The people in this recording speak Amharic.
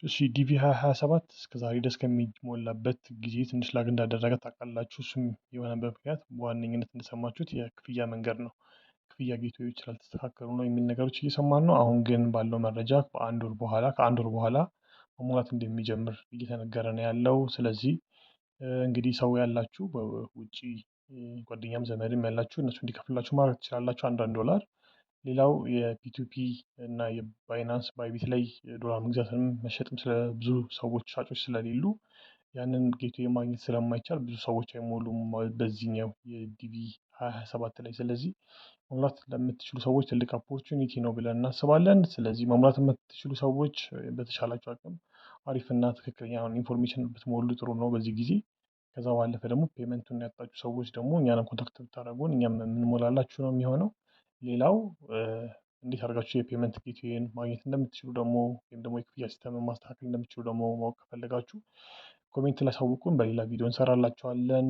እሺ ዲቪ 2027 እስከዛሬ ድረስ ከሚሞላበት ጊዜ ትንሽ ላግ እንዳደረገ ታውቃላችሁ። እሱም የሆነበት ምክንያት በዋነኝነት እንደሰማችሁት የክፍያ መንገድ ነው። ክፍያ ጌትዌዎች ስላልተስተካከሉ ነው የሚል ነገሮች እየሰማን ነው። አሁን ግን ባለው መረጃ ከአንድ ወር በኋላ መሙላት እንደሚጀምር እየተነገረ ነው ያለው። ስለዚህ እንግዲህ ሰው ያላችሁ በውጪ ጓደኛም ዘመድም ያላችሁ እነሱ እንዲከፍላችሁ ማድረግ ትችላላችሁ። አንዳንድ ዶላር ሌላው የፒቱፒ እና የባይናንስ ባይቢት ላይ ዶላር መግዛትም መሸጥም ስለ ብዙ ሰዎች ሻጮች ስለሌሉ ያንን ጌትዌይ ማግኘት ስለማይቻል ብዙ ሰዎች አይሞሉም በዚህኛው የዲቪ 2027 ላይ። ስለዚህ መሙላት ለምትችሉ ሰዎች ትልቅ ኦፖርቹኒቲ ነው ብለን እናስባለን። ስለዚህ መሙላት የምትችሉ ሰዎች በተሻላችሁ አቅም አሪፍና ትክክለኛውን ኢንፎርሜሽን ብትሞሉ ጥሩ ነው በዚህ ጊዜ። ከዛ ባለፈ ደግሞ ፔመንቱን ያጣችሁ ሰዎች ደግሞ እኛንም ኮንታክት ብታደርጉን እኛም የምንሞላላችሁ ነው የሚሆነው። ሌላው እንዴት አድርጋችሁ የፔመንት ጌትዌይን ማግኘት እንደምትችሉ ደግሞ ወይም ደግሞ የክፍያ ሲስተምን ማስተካከል እንደምትችሉ ደግሞ ማወቅ ከፈለጋችሁ ኮሜንት ላይ አሳውቁን። በሌላ ቪዲዮ እንሰራላችኋለን።